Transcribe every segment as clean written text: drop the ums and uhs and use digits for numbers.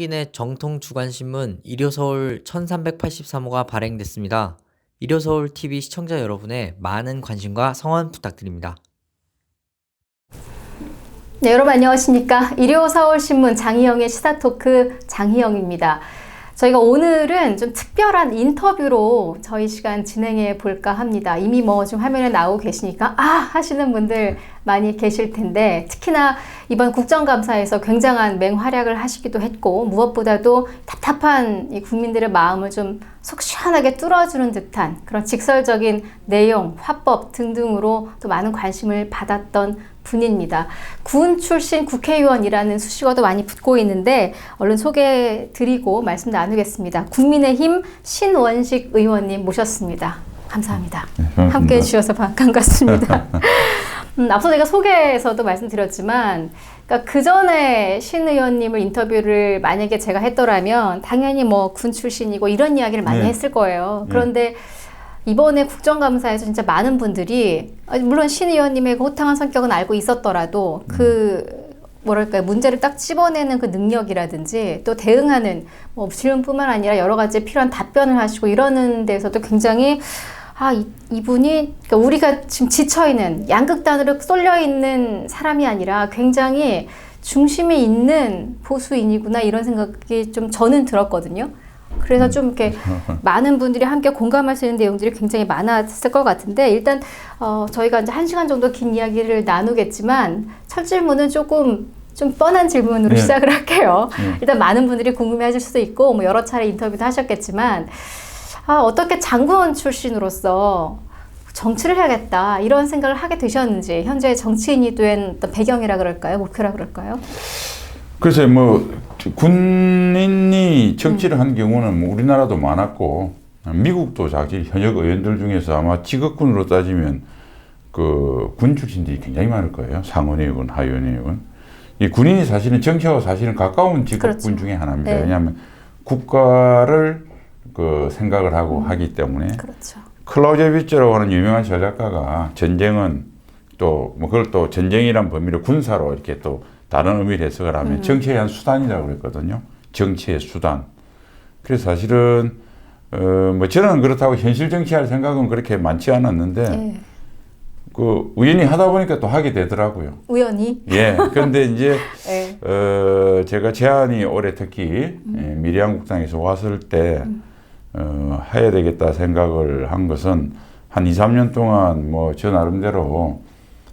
한국인의 정통 주간신문 일요서울 1383호가 발행됐습니다. 일요서울 TV 시청자 여러분의 많은 관심과 성원 부탁드립니다. 네, 여러분 안녕하십니까? 일요서울신문 장희영의 시사토크 장희영입니다. 저희가 오늘은 좀 특별한 인터뷰로 저희 시간 진행해 볼까 합니다. 이미 뭐 지금 화면에 나오고 계시니까 하시는 분들 많이 계실 텐데, 특히나 이번 국정감사에서 굉장한 맹활약을 하시기도 했고, 무엇보다도 답답한 이 국민들의 마음을 좀 속 시원하게 뚫어주는 듯한 그런 직설적인 내용, 화법 등등으로 또 많은 관심을 받았던 분입니다. 군 출신 국회의원이라는 수식어도 많이 붙고 있는데 얼른 소개해 드리고 말씀 나누겠습니다. 국민의힘 신원식 의원님 모셨습니다. 감사합니다. 네, 함께해 주셔서 반갑습니다. 앞서 제가 소개에서도 말씀드렸지만, 그러니까 그 전에 신 의원님을 인터뷰를 만약에 제가 했더라면 당연히 뭐 군 출신이고 이런 이야기를 많이 했을 거예요. 그런데 이번에 국정감사에서 진짜 많은 분들이, 물론 신 의원님의 호탕한 성격은 알고 있었더라도 뭐랄까요, 문제를 딱 집어내는 그 능력이라든지 또 대응하는 뭐 질문뿐만 아니라 여러 가지 필요한 답변을 하시고 이러는 데서도 굉장히 이분이, 그러니까 우리가 지금 지쳐있는 양극단으로 쏠려있는 사람이 아니라 굉장히 중심에 있는 보수인이구나 이런 생각이 좀 저는 들었거든요. 그래서 좀 이렇게 많은 분들이 함께 공감할 수 있는 내용들이 굉장히 많았을 것 같은데, 일단 저희가 이제 1시간 정도 긴 이야기를 나누겠지만 첫 질문은 조금 좀 뻔한 질문으로 시작을 할게요. 일단 많은 분들이 궁금해하실 수도 있고 뭐 여러 차례 인터뷰도 하셨겠지만, 어떻게 장군 출신으로서 정치를 해야겠다 이런 생각을 하게 되셨는지, 현재 정치인이 된 어떤 배경이라 그럴까요? 목표라 그럴까요? 글쎄 군인이 정치를 한 경우는 뭐 우리나라도 많았고 미국도 자기 현역 의원들 중에서 아마 직업군으로 따지면 그 군 출신들이 굉장히 많을 거예요. 상원의원, 하원의원. 이 군인이 사실은 정치하고 사실은 가까운 직업군 중에 하나입니다. 네. 왜냐하면 국가를 생각을 하고 하기 때문에. 그렇죠. 클라우제비츠라고 하는 유명한 전략가가 전쟁은 또 뭐 그걸 또 전쟁이란 범위로 군사로 이렇게 또 다른 의미를 해석을 하면 정치의 한 수단이라고 그랬거든요. 정치의 수단. 그래서 사실은 뭐 저는 그렇다고 현실 정치할 생각은 그렇게 많지 않았는데 그 우연히 하다 보니까 또 하게 되더라고요. 우연히? 예. 그런데 이제 제가 제안이 올해 특히 미래한국당에서 왔을 때 해야 되겠다 생각을 한 것은 한 2, 3년 동안 뭐 저 나름대로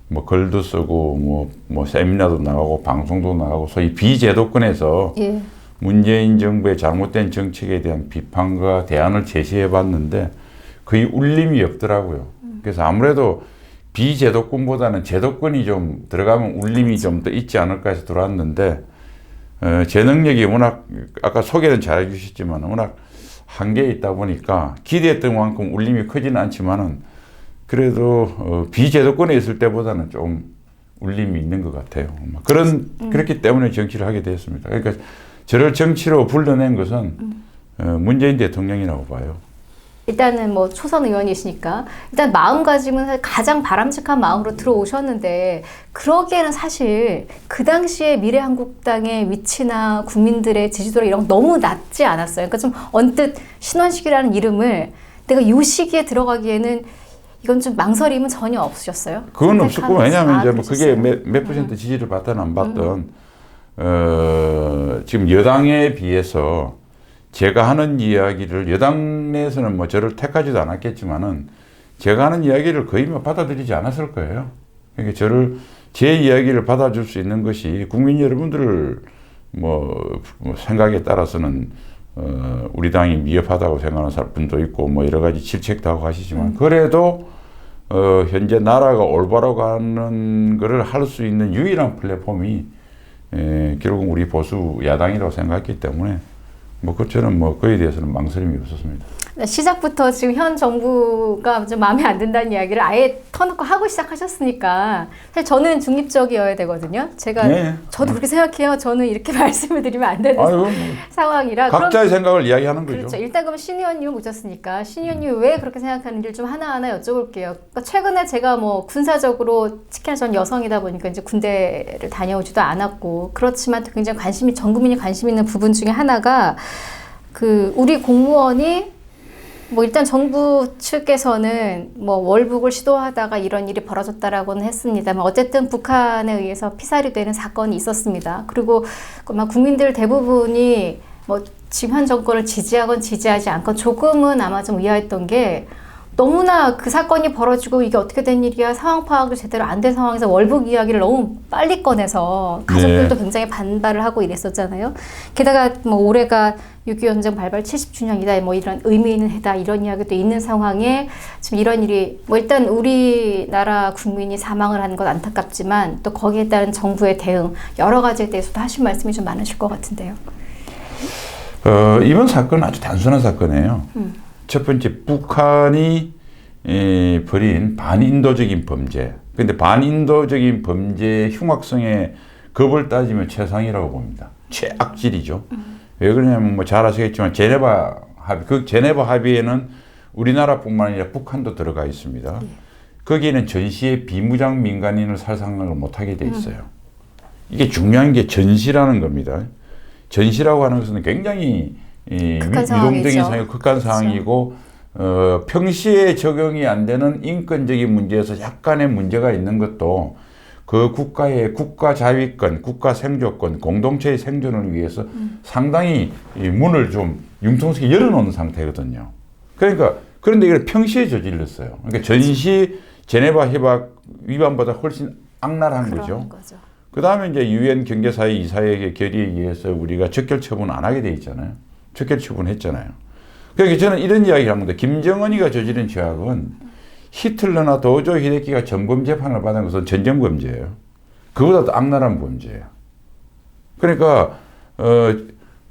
뭐 글도 쓰고 뭐 세미나도 나가고 방송도 나가고 소위 비제도권에서 문재인 정부의 잘못된 정책에 대한 비판과 대안을 제시해 봤는데 거의 울림이 없더라고요. 그래서 아무래도 비제도권보다는 제도권이 좀 들어가면 울림이 좀 더 있지 않을까 해서 들어왔는데, 제 능력이 워낙 아까 소개는 잘 해주셨지만 워낙 한계에 있다 보니까 기대했던 만큼 울림이 크지는 않지만은 그래도 비제도권에 있을 때보다는 좀 울림이 있는 것 같아요. 그렇기 때문에 정치를 하게 되었습니다. 그러니까 저를 정치로 불러낸 것은 문재인 대통령이라고 봐요. 일단은 뭐 초선 의원이시니까 일단 마음가짐은 가장 바람직한 마음으로 들어오셨는데, 그러기에는 사실 그 당시에 미래한국당의 위치나 국민들의 지지도나 이런 거 너무 낮지 않았어요. 그러니까 좀 언뜻 신원식이라는 이름을 내가 이 시기에 들어가기에는 이건 좀 망설임은 전혀 없으셨어요? 그건 없었고, 왜냐하면 이제 뭐 그게 몇 퍼센트 지지를 받든 안 받든 지금 여당에 비해서 제가 하는 이야기를 여당 내에서는 뭐 저를 택하지도 않았겠지만은 제가 하는 이야기를 거의 뭐 받아들이지 않았을 거예요. 그러니까 제 이야기를 받아줄 수 있는 것이 국민 여러분들 뭐 생각에 따라서는 우리 당이 미흡하다고 생각하는 분도 있고 뭐 여러 가지 질책도 하고 하시지만 그래도 현재 나라가 올바로 가는 것을 할 수 있는 유일한 플랫폼이 결국 우리 보수 야당이라고 생각했기 때문에 저는 그에 대해서는 망설임이 없었습니다. 시작부터 지금 현 정부가 좀 마음에 안 든다는 이야기를 아예 터놓고 하고 시작하셨으니까 사실 저는 중립적이어야 되거든요. 저도 그렇게 생각해요. 저는 이렇게 말씀을 드리면 안 되는 상황이라. 각자의 생각을 이야기하는 거죠. 그렇죠. 일단 그러면 신 의원님을 모셨으니까 신 의원님이 왜 그렇게 생각하는지를 좀 하나하나 여쭤볼게요. 그러니까 최근에 제가 뭐 군사적으로 특히나 전 여성이다 보니까 이제 군대를 다녀오지도 않았고 그렇지만 또 굉장히 전 국민이 관심 있는 부분 중에 하나가 우리 공무원이 뭐 일단 정부 측에서는 뭐 월북을 시도하다가 이런 일이 벌어졌다라고는 했습니다만 어쨌든 북한에 의해서 피살이 되는 사건이 있었습니다. 그리고 국민들 대부분이 뭐 지금 현 정권을 지지하건 지지하지 않건 조금은 아마 좀 의아했던 게 너무나 그 사건이 벌어지고 이게 어떻게 된 일이야 상황 파악도 제대로 안 된 상황에서 월북 이야기를 너무 빨리 꺼내서 가족들도 굉장히 반발을 하고 이랬었잖아요. 게다가 뭐 올해가 6.25 전쟁 발발 70주년이다 뭐 이런 의미 있는 해다 이런 이야기도 있는 상황에 지금 이런 일이 뭐 일단 우리나라 국민이 사망을 하는 건 안타깝지만 또 거기에 따른 정부의 대응 여러 가지에 대해서도 하신 말씀이 좀 많으실 것 같은데요. 이번 사건은 아주 단순한 사건이에요. 첫 번째 북한이 벌인 반인도적인 범죄. 근데 반인도적인 범죄의 흉악성의 급을 따지면 최상이라고 봅니다. 최악질이죠. 왜 그러냐면 뭐 잘 아시겠지만 제네바 합의, 그 제네바 합의에는 우리나라뿐만 아니라 북한도 들어가 있습니다. 거기에는 전시에 비무장 민간인을 살상을 못하게 돼 있어요. 이게 중요한 게 전시라는 겁니다. 전시라고 하는 것은 굉장히 위동적인 상황이고 극한 상황이고 평시에 적용이 안 되는 인권적인 문제에서 약간의 문제가 있는 것도 그 국가의 국가 자위권, 국가 생존권, 공동체의 생존을 위해서 상당히 문을 좀 융통스럽게 열어놓은 상태거든요. 그런데 이걸 평시에 저질렀어요. 그러니까 전시 제네바 협약 위반보다 훨씬 악랄한 거죠. 그 다음에 이제 유엔 경제사회 이사회의 결의에 의해서 우리가 적결 처분 안 하게 돼 있잖아요. 적결 처분했잖아요. 그러니까 저는 이런 이야기를 합니다. 김정은이가 저지른 죄악은 히틀러나 도조 히데키가 전범 재판을 받은 것은 전쟁 범죄예요. 그보다 더 악랄한 범죄예요. 그러니까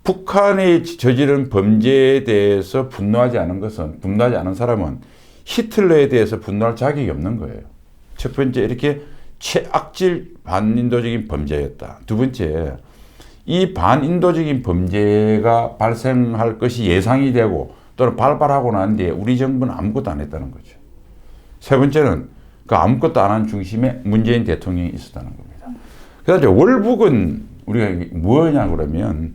북한이 저지른 범죄에 대해서 분노하지 않은 사람은 히틀러에 대해서 분노할 자격이 없는 거예요. 첫 번째 이렇게 최악질 반인도적인 범죄였다. 두 번째 이 반인도적인 범죄가 발생할 것이 예상이 되고 또는 발발하고 난 뒤에 우리 정부는 아무것도 안 했다는 거죠. 세 번째는 그 아무것도 안 한 중심에 문재인 대통령이 있었다는 겁니다. 그래서 월북은 우리가 뭐냐 그러면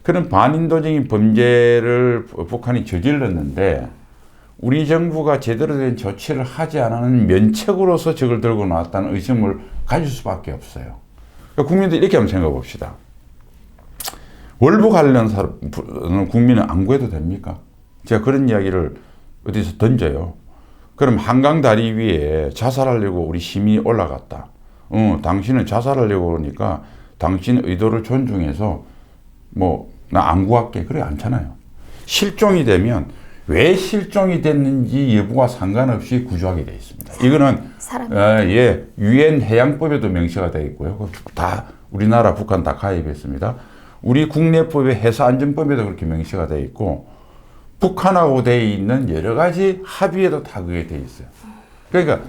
그런 반인도적인 범죄를 북한이 저질렀는데 우리 정부가 제대로 된 조치를 하지 않은 면책으로서 적을 들고 나왔다는 의심을 가질 수밖에 없어요. 그러니까 국민들 이렇게 한번 생각해 봅시다. 월북하려는 사람, 국민은 안 구해도 됩니까? 제가 그런 이야기를 어디서 던져요. 그럼 한강 다리 위에 자살하려고 우리 시민이 올라갔다. 당신은 자살하려고 그러니까 당신 의도를 존중해서 뭐 나 안 구할게. 그래 않잖아요. 실종이 되면 왜 실종이 됐는지 여부와 상관없이 구조하게 되어 있습니다. 이거는 유엔 해양법에도 명시가 되어 있고요. 다 우리나라, 북한 다 가입했습니다. 우리 국내법의 해사안전법에도 그렇게 명시가 되어 있고 북한하고 되어 있는 여러 가지 합의에도 다 그게 되어 있어요. 그러니까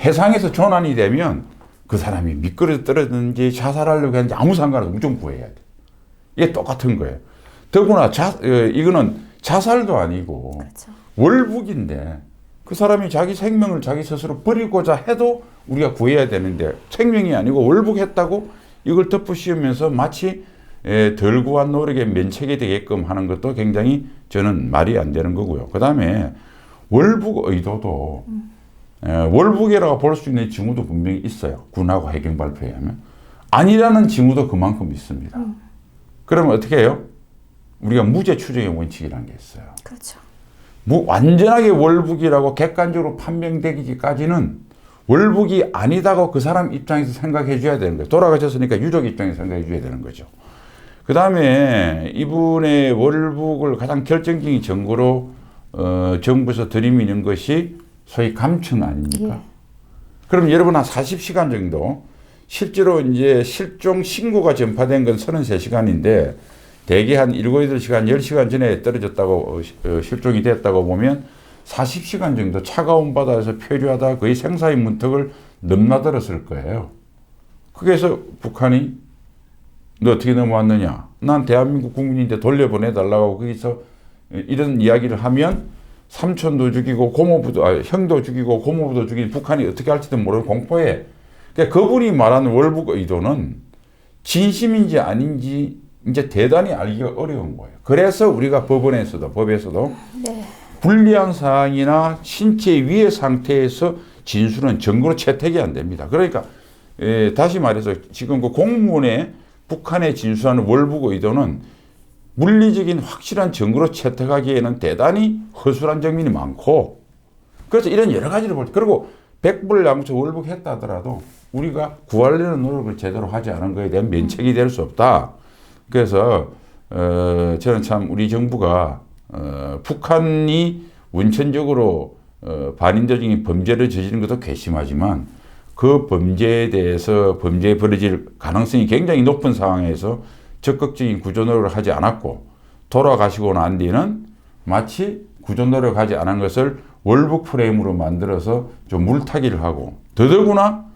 해상에서 조난이 되면 그 사람이 미끄러 떨어졌는지 자살하려고 했는지 아무 상관없이 무조건 구해야 돼. 이게 똑같은 거예요. 더구나 이거는 자살도 아니고 그렇죠. 월북인데 그 사람이 자기 생명을 자기 스스로 버리고자 해도 우리가 구해야 되는데 생명이 아니고 월북했다고 이걸 덮으씌우면서 마치 덜 구한 노력에 면책이 되게끔 하는 것도 굉장히 저는 말이 안 되는 거고요. 그 다음에 월북 의도도 월북이라고 볼 수 있는 징후도 분명히 있어요. 군하고 해경 발표에 하면. 아니라는 징후도 그만큼 있습니다. 그러면 어떻게 해요? 우리가 무죄 추정의 원칙이라는 게 있어요. 그렇죠. 완전하게 월북이라고 객관적으로 판명되기까지는 월북이 아니다고 그 사람 입장에서 생각해 줘야 되는 거예요. 돌아가셨으니까 유족 입장에서 생각해 줘야 되는 거죠. 그 다음에 이분의 월북을 가장 결정적인 증거로 정부에서 들이미는 것이 소위 감청 아닙니까? 그럼 여러분 한 40시간 정도 실제로 이제 실종 신고가 전파된 건 33시간인데 대개 한 7, 8시간, 10시간 전에 떨어졌다고 실종이 됐다고 보면 40시간 정도 차가운 바다에서 표류하다 거의 생사의 문턱을 넘나들었을 거예요. 그래서 북한이 너 어떻게 넘어왔느냐? 난 대한민국 국민인데 돌려보내달라고 거기서 이런 이야기를 하면 삼촌도 죽이고 고모부도 형도 죽이고 고모부도 죽인 북한이 어떻게 할지도 모르는 공포에 그러니까 그분이 말하는 월북 의도는 진심인지 아닌지 이제 대단히 알기가 어려운 거예요. 그래서 우리가 법에서도 네. 불리한 사항이나 신체 위해 상태에서 진술은 증거로 채택이 안 됩니다. 그러니까 다시 말해서 지금 그 공문에 북한에 진술하는 월북 의도는 물리적인 확실한 증거로 채택하기에는 대단히 허술한 장면이 많고 그래서 이런 여러 가지를 볼 때 그리고 백불양초 월북했다 하더라도 우리가 구하려는 노력을 제대로 하지 않은 것에 대한 면책이 될 수 없다. 그래서 저는 참 우리 정부가 북한이 원천적으로 반인도적인 범죄를 저지른 것도 괘씸하지만 그 범죄에 대해서 범죄에 벌어질 가능성이 굉장히 높은 상황에서 적극적인 구조 노력을 하지 않았고 돌아가시고 난 뒤는 마치 구조 노력을 하지 않은 것을 월북 프레임으로 만들어서 좀 물타기를 하고 더더구나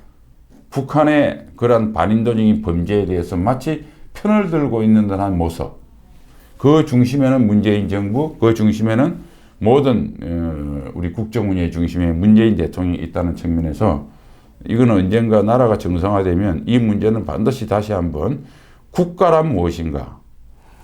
북한의 그러한 반인도적인 범죄에 대해서 마치 편을 들고 있는 듯한 모습 그 중심에는 문재인 정부 그 중심에는 모든 우리 국정운영의 중심에 문재인 대통령이 있다는 측면에서 이거는 언젠가 나라가 정상화되면 이 문제는 반드시 다시 한번 국가란 무엇인가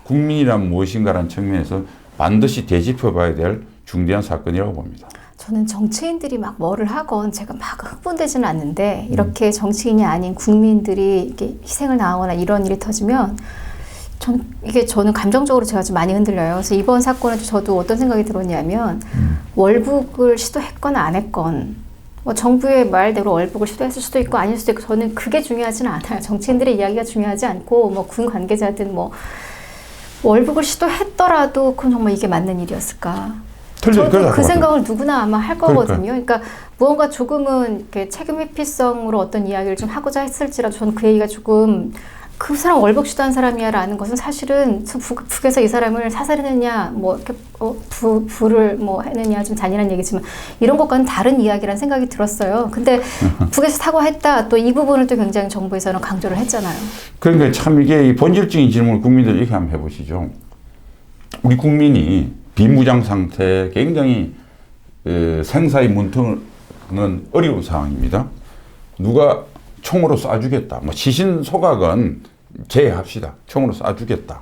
국민이란 무엇인가라는 측면에서 반드시 되짚어봐야 될 중대한 사건이라고 봅니다. 저는 정치인들이 막 뭐를 하건 제가 막 흥분되지는 않는데 이렇게 정치인이 아닌 국민들이 이렇게 희생을 당하거나 이런 일이 터지면 저는 감정적으로 제가 좀 많이 흔들려요. 그래서 이번 사건에 저도 어떤 생각이 들었냐면 월북을 시도했건 안 했건 뭐 정부의 말대로 월북을 시도했을 수도 있고 아닐 수도 있고 저는 그게 중요하지는 않아요. 정치인들의 이야기가 중요하지 않고 뭐 군 관계자든 뭐 월북을 시도했더라도 그건 정말 이게 맞는 일이었을까? 저도 그 생각을 누구나 아마 할 거거든요. 그러니까 무언가 조금은 이렇게 책임 회피성으로 어떤 이야기를 좀 하고자 했을지라도 저는 그 얘기가 조금 그 사람 월북 시도한 사람이야라는 것은 사실은 북에서 이 사람을 사살했느냐 뭐 이렇게 부를 뭐 했느냐 좀 잔인한 얘기지만 이런 것과는 다른 이야기라는 생각이 들었어요. 근데 북에서 사과했다 또 이 부분을 또 굉장히 정부에서는 강조를 했잖아요. 그러니까 참 이게 본질적인 질문을 국민들 이렇게 한번 해보시죠. 우리 국민이 비무장 상태 굉장히 생사의 문턱은 어려운 상황입니다. 누가 총으로 쏴주겠다. 뭐 시신 소각은 제외합시다. 총으로 쏴주겠다.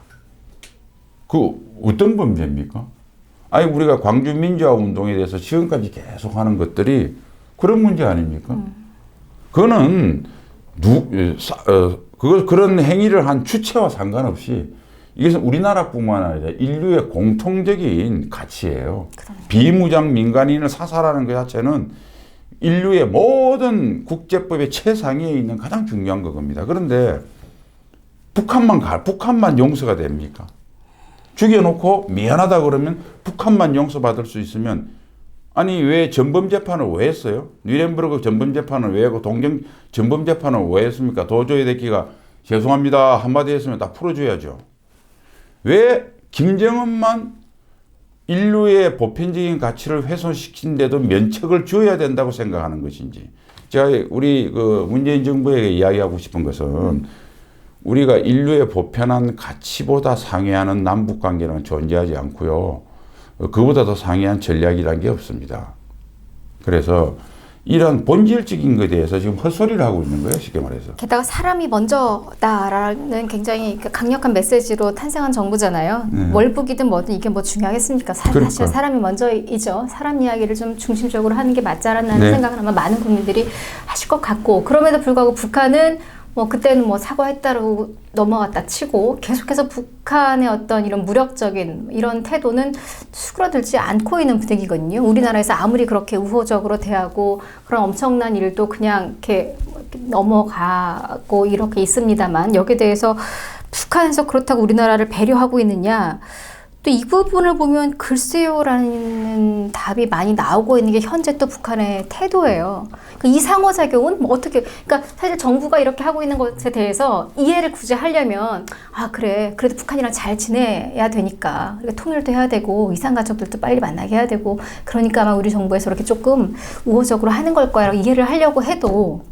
그 어떤 범죄입니까? 아니 우리가 광주 민주화 운동에 대해서 지금까지 계속 하는 것들이 그런 문제 아닙니까? 그거는 그런 행위를 한 주체와 상관없이 이것은 우리나라뿐만 아니라 인류의 공통적인 가치예요. 비무장 민간인을 사살하는 것 자체는 인류의 모든 국제법의 최상위에 있는 가장 중요한 겁니다. 그런데 북한만 용서가 됩니까? 죽여놓고 미안하다 그러면 북한만 용서받을 수 있으면 아니 왜 전범재판을 왜 했어요? 뉘렌베르크 전범재판을 왜 하고 동경 전범재판을 왜 했습니까? 도조히데키가 죄송합니다 한마디 했으면 다 풀어줘야죠. 왜 김정은만 인류의 보편적인 가치를 훼손시킨데도 면책을 줘야 된다고 생각하는 것인지 제가 우리 그 문재인 정부에게 이야기하고 싶은 것은 우리가 인류의 보편한 가치보다 상회하는 남북관계는 존재하지 않고요. 그보다 더 상회한 전략이라는 게 없습니다. 그래서 이런 본질적인 것에 대해서 지금 헛소리를 하고 있는 거예요. 쉽게 말해서. 게다가 사람이 먼저다라는 굉장히 강력한 메시지로 탄생한 정부잖아요. 월북이든 뭐든 이게 뭐 중요하겠습니까? 사실 사람이 먼저이죠. 사람 이야기를 좀 중심적으로 하는 게 맞지 않았나는 생각은 아마 많은 국민들이 하실 것 같고 그럼에도 불구하고 북한은 뭐 그때는 뭐 사과했다고 넘어갔다 치고 계속해서 북한의 어떤 이런 무력적인 이런 태도는 수그러들지 않고 있는 분위기거든요. 우리나라에서 아무리 그렇게 우호적으로 대하고 그런 엄청난 일도 그냥 이렇게 넘어가고 이렇게 있습니다만 여기에 대해서 북한에서 그렇다고 우리나라를 배려하고 있느냐 또 이 부분을 보면 글쎄요라는 답이 많이 나오고 있는 게 현재 또 북한의 태도예요. 그러니까 이 상호작용은 뭐 어떻게, 그러니까 사실 정부가 이렇게 하고 있는 것에 대해서 이해를 굳이 하려면, 아, 그래, 그래도 북한이랑 잘 지내야 되니까. 그러니까 통일도 해야 되고, 이산가족들도 빨리 만나게 해야 되고, 그러니까 아마 우리 정부에서 이렇게 조금 우호적으로 하는 걸 거야 라고 이해를 하려고 해도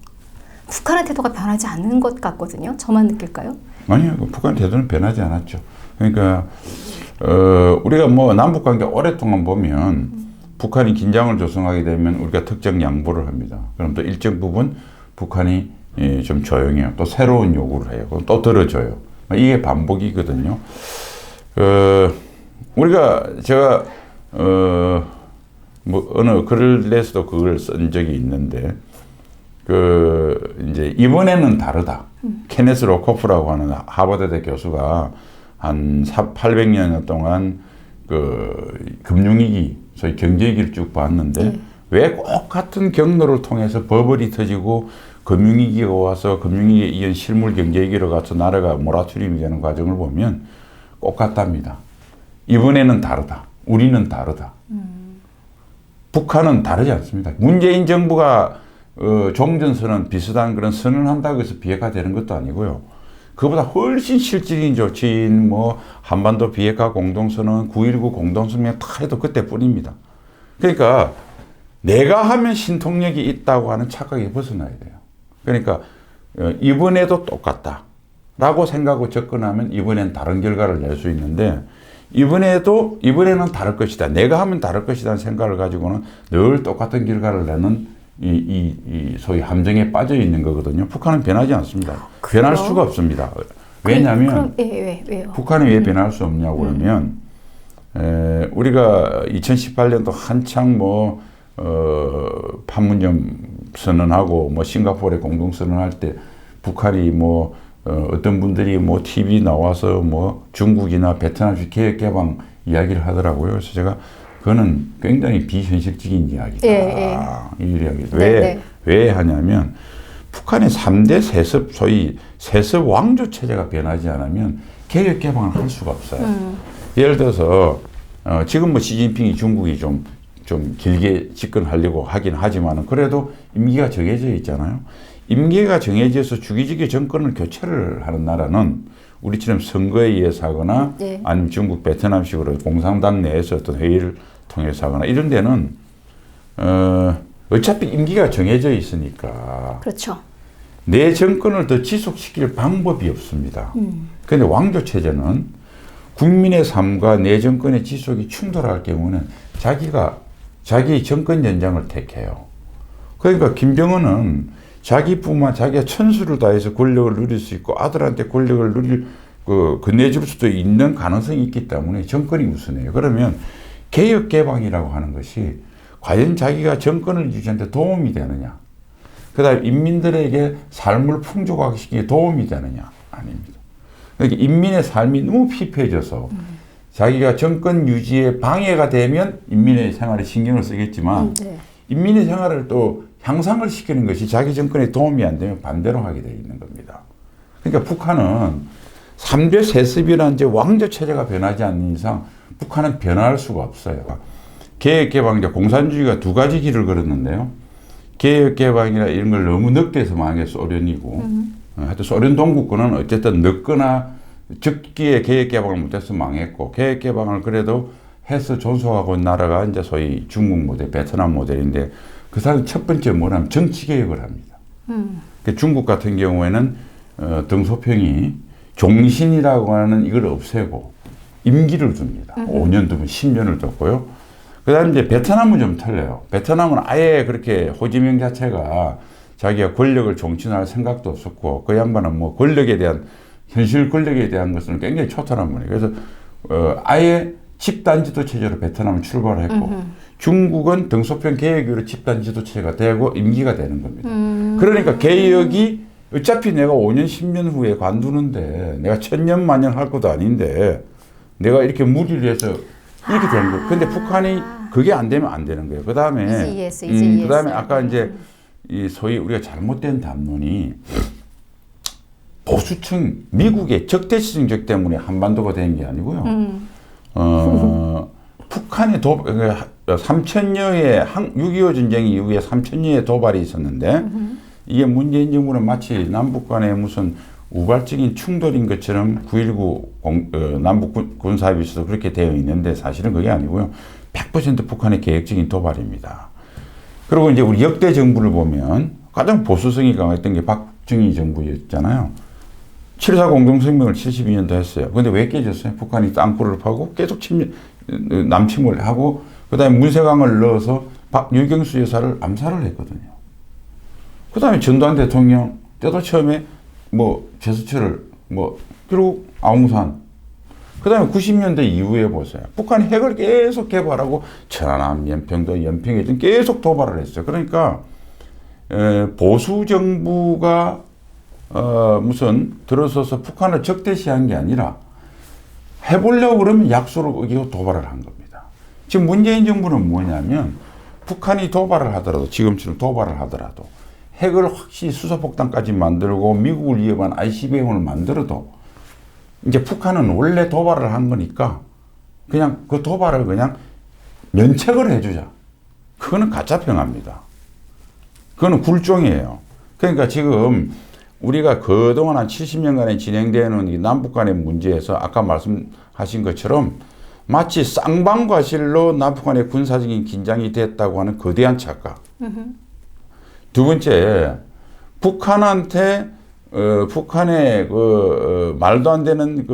북한의 태도가 변하지 않는 것 같거든요. 저만 느낄까요? 아니요, 북한 태도는 변하지 않았죠. 그러니까 우리가 뭐 남북 관계 오랫동안 보면 북한이 긴장을 조성하게 되면 우리가 특정 양보를 합니다. 그럼 또 일정 부분 북한이 좀 조용해요. 또 새로운 요구를 해요. 그럼 또 들어줘요. 이게 반복이거든요. 제가 뭐 어느 글을 내서도 그걸 쓴 적이 있는데 이제 이번에는 다르다. 케네스 로코프라고 하는 하버드대 교수가 한 800년 동안 금융위기, 소위 경제위기를 쭉 봤는데 왜 꼭 같은 경로를 통해서 버블이 터지고 금융위기가 와서 금융위기에 이은 실물 경제위기로 가서 나라가 모라토리움이 되는 과정을 보면 꼭 같답니다. 이번에는 다르다. 우리는 다르다. 북한은 다르지 않습니다. 문재인 정부가 종전선언 비슷한 그런 선언을 한다고 해서 비핵화 되는 것도 아니고요. 그보다 훨씬 실질적인 조치인 뭐 한반도 비핵화 공동선언, 9.19 공동성명 다 해도 그때뿐입니다. 그러니까 내가 하면 신통력이 있다고 하는 착각에 벗어나야 돼요. 그러니까 이번에도 똑같다라고 생각하고 접근하면 이번엔 다른 결과를 낼 수 있는데 이번에는 다를 것이다. 내가 하면 다를 것이라는 생각을 가지고는 늘 똑같은 결과를 내는 이 소위 함정에 빠져 있는 거거든요. 북한은 변하지 않습니다. 변할 수가 없습니다. 왜냐하면 왜요? 북한이 왜 변할 수 없냐고 그러면 우리가 2018년도 한창 판문점 선언하고 싱가포르에 공동 선언할 때 북한이 어떤 분들이 TV 나와서 중국이나 베트남식 개혁 개방 이야기를 하더라고요. 그래서 제가 그거는 굉장히 비현실적인 이야기다. 이 이야기. 왜 하냐면 북한의 3대 세습, 소위 세습 왕조 체제가 변하지 않으면 개혁 개방을 할 수가 없어요. 예를 들어서 지금 시진핑이 중국이 좀 길게 집권하려고 하긴 하지만 그래도 임기가 정해져 있잖아요. 임기가 정해져서 주기적으로 정권을 교체를 하는 나라는 우리처럼 선거에 의해서 하거나 아니면 중국, 베트남식으로 공산당 내에서 어떤 회의를 통해서 하거나 이런 데는 어차피 임기가 정해져 있으니까 그렇죠. 내 정권을 더 지속시킬 방법이 없습니다. 그런데 왕조체제는 국민의 삶과 내 정권의 지속이 충돌할 경우는 자기의 정권 연장을 택해요. 그러니까 김정은은 자기가 천수를 다해서 권력을 누릴 수 있고 아들한테 권력을 건네줄 수도 있는 가능성이 있기 때문에 정권이 우선해요. 그러면 개혁 개방이라고 하는 것이 과연 자기가 정권을 유지하는 데 도움이 되느냐? 그다음에 인민들에게 삶을 풍족하게 시키기에 도움이 되느냐? 아닙니다. 그러니까 인민의 삶이 너무 피폐해져서 자기가 정권 유지에 방해가 되면 인민의 생활에 신경을 쓰겠지만 인민의 생활을 또 향상을 시키는 것이 자기 정권에 도움이 안 되면 반대로 하게 되어 있는 겁니다. 그러니까 북한은 3대 세습이라는 이제 왕조 체제가 변하지 않는 이상 북한은 변할 수가 없어요. 개혁개방자 공산주의가 두 가지 길을 걸었는데요. 개혁개방이나 이런 걸 너무 늦게 해서 망한 게 소련이고 하여튼 소련 동구권은 어쨌든 늦거나 적기에 개혁개방을 못해서 망했고 개혁개방을 그래도 해서 존속하고 있는 나라가 이제 소위 중국 모델, 베트남 모델인데 그 사람 첫 번째 뭐냐면 정치개혁을 합니다. 중국 같은 경우에는 덩소평이 종신이라고 하는 이걸 없애고 임기를 줍니다. 5년 두면 10년을 뒀고요. 그 다음에 이제 베트남은 좀 틀려요. 베트남은 아예 그렇게 호지민 자체가 자기가 권력을 종신할 생각도 없었고 그 양반은 현실 권력에 대한 것은 굉장히 초탈한 분이에요. 그래서 아예 집단지도 체제로 베트남은 출발했고 중국은 덩소평 개혁으로 집단지도 체제가 되고 임기가 되는 겁니다. 그러니까 개혁이 어차피 내가 5년 10년 후에 관두는데 내가 1000년 만년 할 것도 아닌데 내가 이렇게 무리를 해서 이렇게 되는 거예요. 근데 북한이 그게 안 되면 안 되는 거예요. 그다음에 아까 이제 이 소위 우리가 잘못된 담론이 보수층 미국의 적대시정적 때문에 한반도가 된 게 아니고요. 북한의 3,000여의 6.25 전쟁 이후에 3,000여의 도발이 있었는데 이게 문재인 정부는 마치 남북 간의 무슨 우발적인 충돌인 것처럼 9.19 남북 군사합의서도 그렇게 되어 있는데 사실은 그게 아니고요. 100% 북한의 계획적인 도발입니다. 그리고 이제 우리 역대 정부를 보면 가장 보수성이 강했던 게 박정희 정부였잖아요. 7.4 공동성명을 72년도 했어요. 근데 왜 깨졌어요? 북한이 땅굴을 파고 계속 남침을 하고 그 다음에 문세강을 넣어서 유경수 여사를 암살을 했거든요. 그 다음에 전두환 대통령 때도 처음에 뭐 제스처를 그리고 아웅산 그 다음에 90년대 이후에 보세요. 북한이 핵을 계속 개발하고 천안함, 연평도, 연평해 등 계속 도발을 했어요. 그러니까 보수 정부가 무슨 들어서서 북한을 적대시한 게 아니라 해보려고 그러면 약속을 어기고 도발을 한 겁니다. 지금 문재인 정부는 뭐냐면 북한이 도발을 하더라도 지금처럼 도발을 하더라도 핵을 확실히 수소폭탄까지 만들고 미국을 위협한 ICBM을 만들어도 이제 북한은 원래 도발을 한 거니까 그냥 그 도발을 그냥 면책을 해주자. 그거는 가짜 평화입니다. 그거는 굴종이에요. 그러니까 지금 우리가 그동안 한 70년간에 진행되는 이 남북 간의 문제에서 아까 말씀하신 것처럼 마치 쌍방과실로 남북 간의 군사적인 긴장이 됐다고 하는 거대한 착각. 두 번째, 북한한테 북한의 말도 안 되는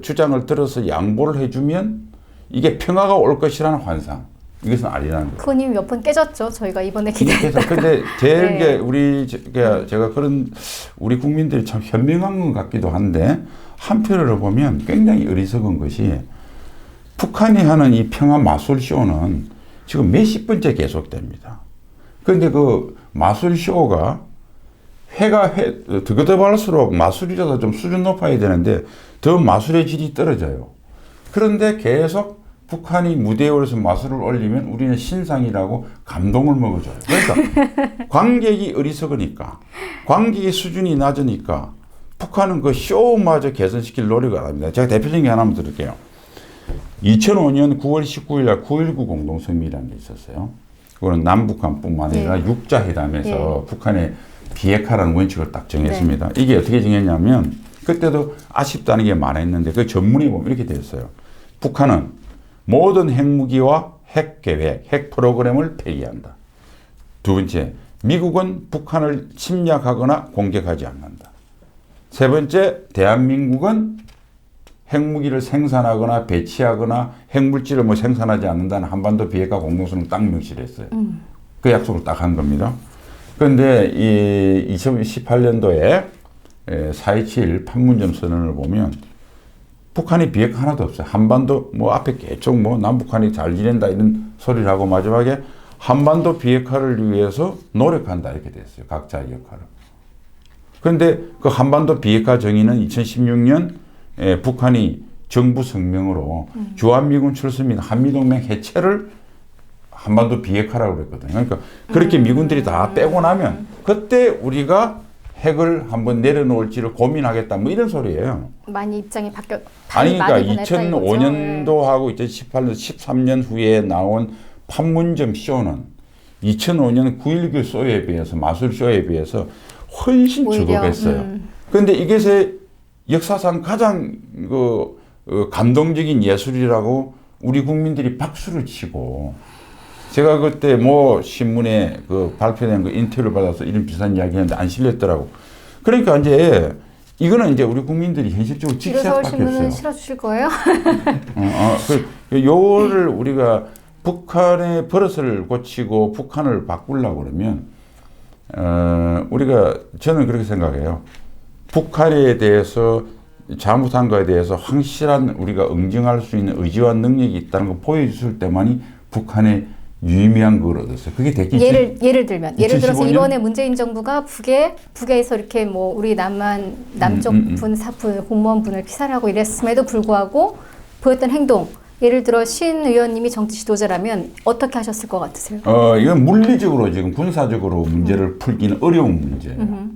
주장을 들어서 양보를 해주면 이게 평화가 올 것이라는 환상. 이것은 아니라는 거예요. 그건 이미 몇 번 깨졌죠. 저희가 이번에 기대했다가. 근데 제일 네. 제가 그런 우리 국민들이 참 현명한 것 같기도 한데 한편으로 보면 굉장히 어리석은 것이 북한이 하는 이 평화 마술쇼는 지금 몇십 번째 계속됩니다. 그런데 그 마술쇼가 더 발수록 마술이라도 좀 수준 높아야 되는데 더 마술의 질이 떨어져요. 그런데 계속 북한이 무대에 올라서 마술을 올리면 우리는 신상이라고 감동을 먹어줘요. 그러니까 관객이 어리석으니까 관객의 수준이 낮으니까 북한은 그 쇼마저 개선시킬 노력을 안 합니다. 제가 대표적인 게 하나만 드릴게요. 2005년 9월 19일 날 9.19 공동성명이라는 게 있었어요. 그거는 남북한뿐만 아니라 예. 육자회담에서 예. 북한의 비핵화라는 원칙을 딱 정했습니다. 네. 이게 어떻게 정했냐면 그때도 아쉽다는 게 많았는데 그 전문에 보면 이렇게 되어 있어요. 북한은 모든 핵무기와 핵 계획, 핵 프로그램을 폐기한다. 두 번째, 미국은 북한을 침략하거나 공격하지 않는다. 세 번째, 대한민국은 핵무기를 생산하거나 배치하거나 핵물질을 생산하지 않는다는 한반도 비핵화 공동선언을 딱 명시를 했어요. 그 약속을 딱 한 겁니다. 그런데 이 2018년도에 4.27 판문점 선언을 보면 북한이 비핵화 하나도 없어요. 한반도 앞에 계속 남북한이 잘 지낸다 이런 소리를 하고 마지막에 한반도 비핵화를 위해서 노력한다 이렇게 됐어요. 각자의 역할을. 그런데 그 한반도 비핵화 정의는 2016년 북한이 정부 성명으로 주한미군 출수 및 한미동맹 해체를 한반도 비핵화라고 그랬거든요. 그러니까 그렇게 미군들이 다 빼고 나면 그때 우리가 핵을 한번 내려놓을지를 고민하겠다 이런 소리예요. 많이 입장이 아니 그러니까 2005년도하고 2018년 13년 후에 나온 판문점 쇼는 2005년 9.19 쇼에 비해서 마술 쇼에 비해서 훨씬 주급했어요. 그런데 이것이 역사상 가장 감동적인 예술이라고 우리 국민들이 박수를 치고 제가 그때 신문에 발표된 인터뷰를 받아서 이런 비슷한 이야기 했는데 안 실렸더라고. 그러니까 이제 이거는 이제 우리 국민들이 현실적으로 직시할 수밖에 없어요. 신문은 실어주실 거예요? 요거를 우리가 북한의 버릇을 고치고 북한을 바꾸려고 그러면 저는 그렇게 생각해요. 북한에 대해서 잘못한 거에 대해서 확실한 우리가 응징할 수 있는 의지와 능력이 있다는 걸 보여줬을 때만이 북한의 유의미한 걸 얻었어요. 그게 됐겠지. 예를 들면 2015년? 예를 들어서 이번에 문재인 정부가 북에서 이렇게 우리 남쪽 분 공무원분을 피살하고 이랬음에도 불구하고 보였던 행동. 예를 들어 신 의원님이 정치 지도자라면 어떻게 하셨을 것 같으세요? 이건 물리적으로 지금 군사적으로 문제를 풀기는 어려운 문제예요.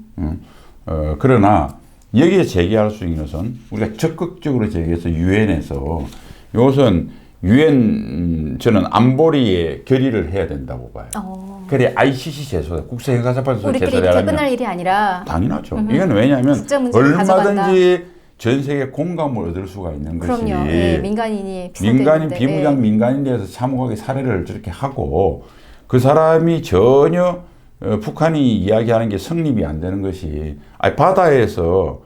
그러나 여기에 제기할 수 있는 것은 우리가 적극적으로 제기해서 유엔에서 이것은 유엔 저는 안보리에 결의를 해야 된다고 봐요. 그래 ICC 제소, 국제형사재판소 우리끼리 제소를 이렇게 하면 끝날 일이 아니라 당연하죠. 이건 왜냐하면 국제 문제를 얼마든지 가져간다. 전 세계 공감을 얻을 수가 있는 것이 그럼요. 예, 민간인이 민간인 피살됐는데, 비무장 예. 민간인에 대해서 참혹하게 살해를 저렇게 하고 그 사람이 전혀 북한이 이야기하는 게 성립이 안 되는 것이 아니, 바다에서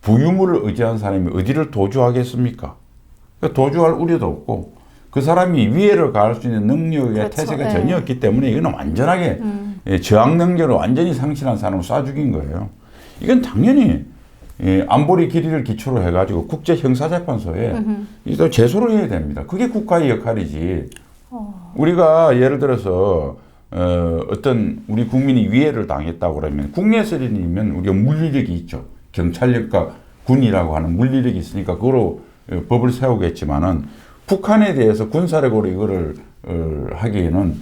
부유물을 의지한 사람이 어디를 도주하겠습니까? 도주할 우려도 없고 그 사람이 위해를 가할 수 있는 능력의 그렇죠. 태세가 네. 전혀 없기 때문에 이거는 완전하게 저항 능력을 완전히 상실한 사람을 쏴 죽인 거예요. 이건 당연히 안보리 결의를 기초로 해가지고 국제형사재판소에 또 제소를 해야 됩니다. 그게 국가의 역할이지. 우리가 예를 들어서 어떤 우리 국민이 위해를 당했다고 그러면 국내에서는 우리가 물리력이 있죠. 경찰력과 군이라고 하는 물리력이 있으니까 그거로 법을 세우겠지만은 북한에 대해서 군사력으로 이거를 하기에는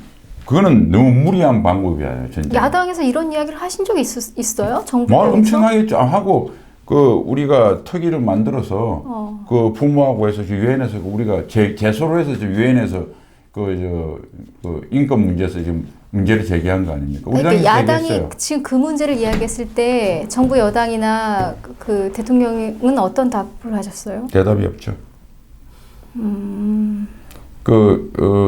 그거는 너무 무리한 방법이에요. 전쟁. 야당에서 이런 이야기를 하신 적이 있어요? 정부 말 내에서? 엄청 하겠죠. 하고 그 우리가 특위를 만들어서 그 부모하고 해서 유엔에서 우리가 제소를 해서 유엔에서 그 인권 문제에서 지금 문제를 제기한 거 아닙니까? 우리 그러니까 당에서 야당이 제기했어요. 지금 그 문제를 이야기했을 때 정부 여당이나 그 대통령은 어떤 답을 하셨어요? 대답이 없죠.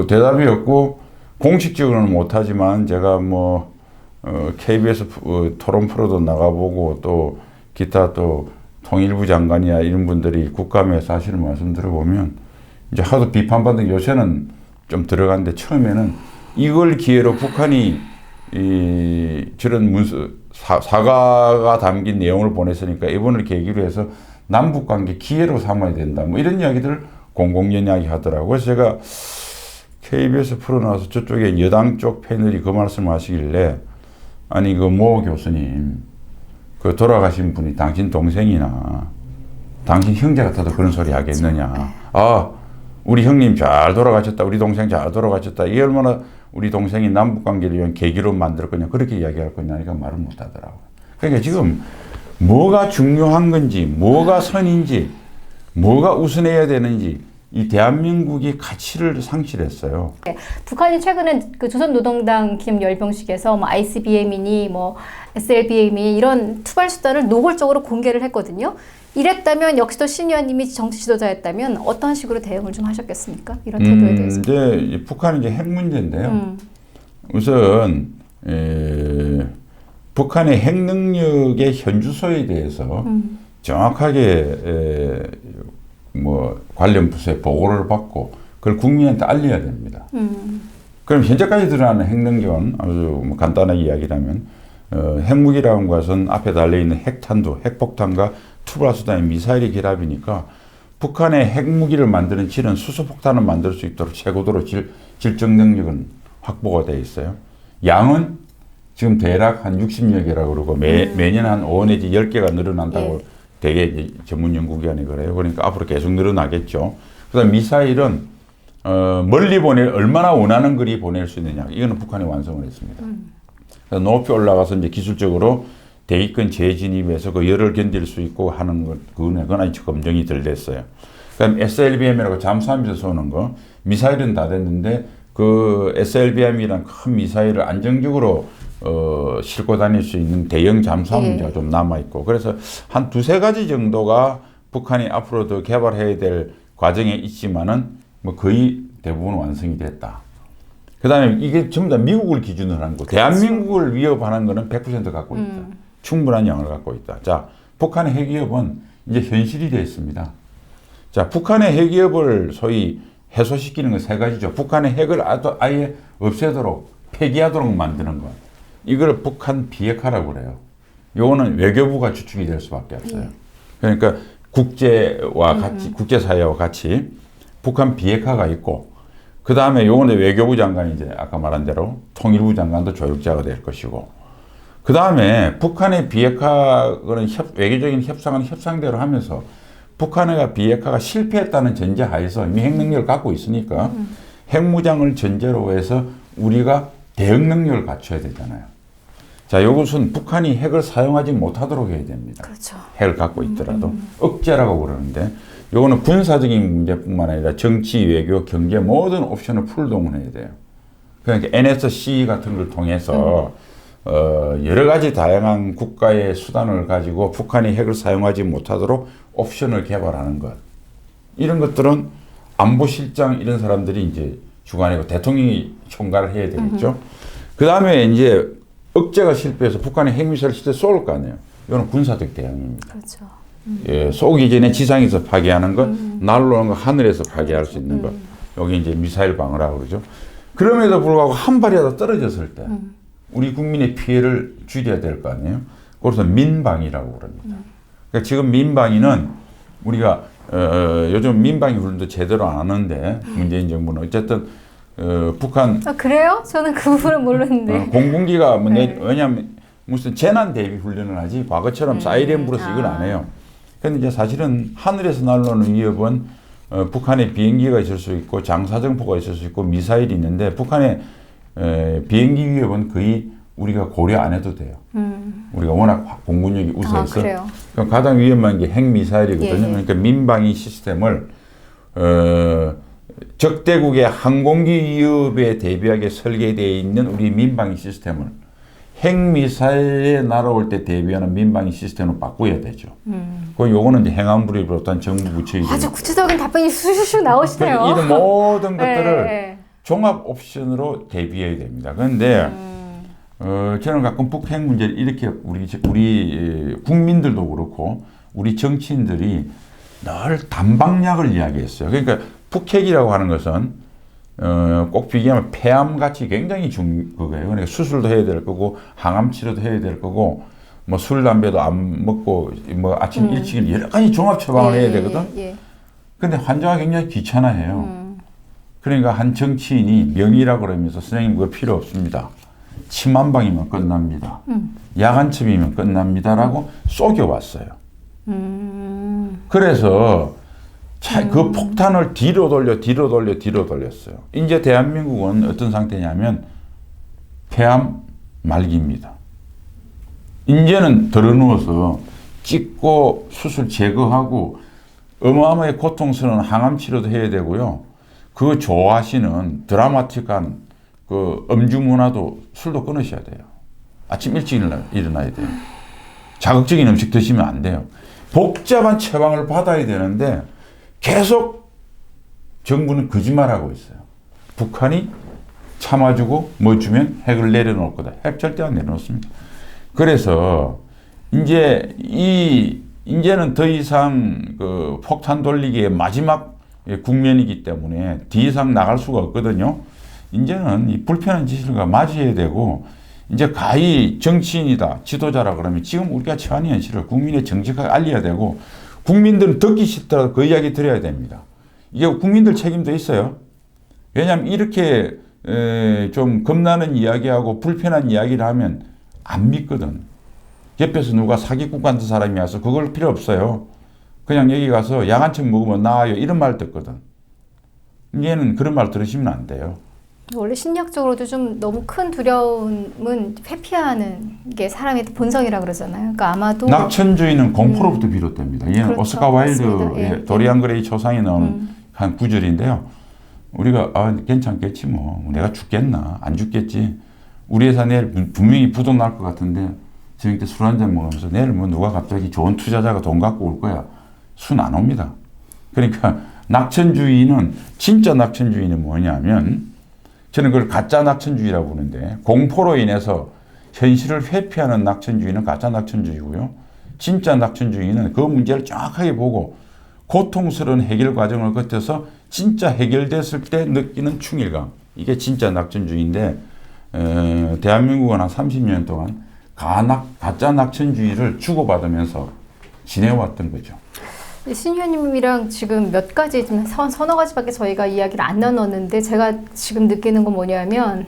대답이 없고 공식적으로는 못하지만 제가 뭐 KBS 토론 프로도 나가보고 또 기타 또 통일부 장관이야 이런 분들이 국감에서 하시는 말씀 들어보면 이제 하도 비판받는 요새는 좀 들어갔는데 처음에는 이걸 기회로 북한이 저런 사과가 담긴 내용을 보냈으니까 이번을 계기로 해서 남북관계 기회로 삼아야 된다. 뭐 이런 이야기들 공공연하게 하더라고요. 그래서 제가 KBS 프로 나와서 저쪽에 여당 쪽 패널이 그 말씀을 하시길래 아니 그 모 교수님 그 돌아가신 분이 당신 동생이나 당신 형제 같아도 그런 소리 하겠느냐. 아 우리 형님 잘 돌아가셨다. 우리 동생 잘 돌아가셨다. 이 얼마나 우리 동생이 남북관계를 위한 계기로 만들 거냐. 그렇게 이야기할 거냐니까 말을 못 하더라고요. 그러니까 지금 뭐가 중요한 건지 뭐가 선인지 뭐가 우선해야 되는지 이 대한민국이 가치를 상실했어요. 북한이 최근에 그 조선노동당 기념 열병식에서 뭐 ICBM이니 뭐 SLBM이 이런 투발 수단을 노골적으로 공개를 했거든요. 이랬다면 역시도 신 의원님이 정치 지도자였다면 어떤 식으로 대응을 좀 하셨겠습니까? 이런 태도에 대해서. 이제 북한은 이제 핵 문제인데요. 우선 북한의 핵 능력의 현주소에 대해서 정확하게 뭐 관련 부서에 보고를 받고 그걸 국민한테 알려야 됩니다. 그럼 현재까지 드러나는 핵 능력은 아주 뭐 간단하게 이야기하면 핵무기라는 것은 앞에 달려있는 핵탄두, 핵폭탄과 투발수단의 미사일의 결합이니까 북한의 핵무기를 만드는 질은 수소폭탄을 만들 수 있도록 최고도로 질적 능력은 확보가 되어 있어요. 양은 지금 대략 한 60여 개라고 그러고 매년 한 5 내지 10개가 늘어난다고 되게 이제 전문 연구기관이 그래요. 그러니까 앞으로 계속 늘어나겠죠. 그다음 미사일은 멀리 얼마나 원하는 거리 보낼 수 있느냐. 이거는 북한이 완성을 했습니다. 그래서 높이 올라가서 이제 기술적으로 대기권 재진입해서 그 열을 견딜 수 있고 하는 것, 그건 아직 검증이 덜 됐어요. 그다음 SLBM이라고 잠수함에서 쏘는 거, 미사일은 다 됐는데 그 SLBM이란 큰 미사일을 안정적으로 싣고 다닐 수 있는 대형 잠수함 문제가 좀 남아있고, 그래서 한 두세 가지 정도가 북한이 앞으로 더 개발해야 될 과정에 있지만은 뭐 거의 대부분 완성이 됐다. 그 다음에 이게 전부 다 미국을 기준으로 하는 거. 대한민국을 위협하는 거는 100% 갖고 있다. 충분한 양을 갖고 있다. 자, 북한의 핵위협은 이제 현실이 되어 있습니다. 자, 북한의 핵위협을 소위 해소시키는 건 세 가지죠. 북한의 핵을 아예 없애도록, 폐기하도록 만드는 것. 이걸 북한 비핵화라고 그래요. 요거는 외교부가 주축이 될 수밖에 없어요. 그러니까 국제와 같이, 국제사회와 같이 북한 비핵화가 있고, 그 다음에 요거는 외교부 장관이 이제 아까 말한 대로 통일부 장관도 조력자가 될 것이고, 그 다음에 북한의 비핵화는 외교적인 협상은 협상대로 하면서 북한의 비핵화가 실패했다는 전제 하에서 이미 핵 능력을 갖고 있으니까 핵무장을 전제로 해서 우리가 대응 능력을 갖춰야 되잖아요. 자, 이것은 북한이 핵을 사용하지 못하도록 해야 됩니다. 그렇죠. 핵을 갖고 있더라도 억제라고 그러는데, 요거는 군사적인 문제뿐만 아니라 정치, 외교, 경제 모든 옵션을 풀동원해야 돼요. 그러니까 NSC 같은 걸 통해서 여러 가지 다양한 국가의 수단을 가지고 북한이 핵을 사용하지 못하도록 옵션을 개발하는 것. 이런 것들은 안보실장 이런 사람들이 이제 주관이고 대통령이 총괄을 해야 되겠죠. 그 다음에 이제 억제가 실패해서 북한이 핵미사일 실제 쏠 거 아니에요. 이거는 군사적 대응입니다. 그렇죠. 예, 쏘기 전에 지상에서 파괴하는 것, 날아오는 거 하늘에서 파괴할 수 있는 것. 여기 이제 미사일 방어라고 그러죠. 그럼에도 불구하고 한 발이라도 떨어졌을 때 우리 국민의 피해를 줄여야 될 거 아니에요. 그래서 민방위라고 그럽니다. 그러니까 지금 민방위는 우리가 요즘 민방위 훈련도 제대로 안 하는데 문재인 정부는 어쨌든 북한 그래요? 저는 그 부분은 모르는데. 공군기가 왜냐하면 무슨 재난 대비 훈련을 하지 과거처럼 사이렌 불어서 이건 안 해요. 그런데 이제 사실은 하늘에서 날아오는 위협은 북한의 비행기가 있을 수 있고 장사정포가 있을 수 있고 미사일이 있는데 북한의 비행기 위협은 거의 우리가 고려 안 해도 돼요. 우리가 워낙 공군력이 우수해서. 그럼 가장 위험한 게 핵미사일이거든요. 예. 그러니까 민방위 시스템을 적대국의 항공기 위협에 대비하게 설계되어 있는 우리 민방위 시스템을 핵미사일에 날아올 때 대비하는 민방위 시스템으로 바꿔야 되죠. 그 요거는 이제 행안부를 비롯한 정부 부처이죠. 아주 구체적인 답변이 슉슉 나오시네요. 이런 모든 것들을 네. 종합 옵션으로 대비해야 됩니다. 그런데 저는 가끔 북핵 문제를 이렇게 우리 국민들도 그렇고 우리 정치인들이 늘 단방약을 이야기했어요. 그러니까 북핵이라고 하는 것은 꼭 비교하면 폐암같이 굉장히 그거예요. 그러니까 수술도 해야 될 거고 항암 치료도 해야 될 거고 뭐 술 담배도 안 먹고 뭐 아침 일찍 여러 가지 종합 처방을 해야 되거든. 근데 환자가 굉장히 귀찮아해요. 그러니까 한 정치인이 명의라고 그러면서 선생님 그거 필요 없습니다. 침 한 방이면 끝납니다. 약 한 첩이면 끝납니다라고 속여왔어요. 그래서 그 폭탄을 뒤로 돌렸어요. 이제 대한민국은 어떤 상태냐면 폐암 말기입니다. 이제는 들어누워서 찍고 수술 제거하고 어마어마하게 고통스러운 항암 치료도 해야 되고요. 그거 좋아하시는 드라마틱한 그 음주 문화도 술도 끊으셔야 돼요. 아침 일찍 일어나야 돼요. 자극적인 음식 드시면 안 돼요. 복잡한 처방을 받아야 되는데 계속 정부는 거짓말하고 있어요. 북한이 참아주고 뭐 주면 핵을 내려놓을 거다. 핵 절대 안 내려놓습니다. 그래서 이제는 더 이상 그 폭탄 돌리기의 마지막 국면이기 때문에 더 이상 나갈 수가 없거든요. 이제는 이 불편한 진실과 맞이해야 되고 이제 가히 정치인이다, 지도자라 그러면 지금 우리가 처한 현실을 국민에 정직하게 알려야 되고 국민들은 듣기 싫더라도 그 이야기 들어야 됩니다. 이게 국민들 책임도 있어요. 왜냐하면 이렇게 좀 겁나는 이야기하고 불편한 이야기를 하면 안 믿거든. 옆에서 누가 사기꾼 같은 사람이 와서 그걸 필요 없어요. 그냥 여기 가서 약 한 첩 먹으면 나아요. 이런 말 듣거든. 이제는 그런 말 들으시면 안 돼요. 원래 심리학적으로도 좀 너무 큰 두려움은 회피하는 게 사람의 본성이라 그러잖아요. 그러니까 아마도 낙천주의는 공포로부터 비롯됩니다. 이는 그렇죠. 오스카 와일드의 도리안 그레이 초상에 나오는 한 구절인데요. 우리가 괜찮겠지 뭐 내가 죽겠나 안 죽겠지. 우리 회사 내일 분명히 부도 날 것 같은데 저녁 때 술 한잔 먹으면서 내일 뭐 누가 갑자기 좋은 투자자가 돈 갖고 올 거야. 순 안 옵니다. 그러니까 낙천주의는 진짜 낙천주의는 뭐냐면 저는 그걸 가짜 낙천주의라고 부르는데 공포로 인해서 현실을 회피하는 낙천주의는 가짜 낙천주의고요. 진짜 낙천주의는 그 문제를 정확하게 보고 고통스러운 해결 과정을 거쳐서 진짜 해결됐을 때 느끼는 충일감. 이게 진짜 낙천주의인데 대한민국은 한 30년 동안 가짜 낙천주의를 주고받으면서 지내왔던 거죠. 신 의원님이랑 지금 몇 가지, 서너 가지밖에 저희가 이야기를 안 나눴는데 제가 지금 느끼는 건 뭐냐면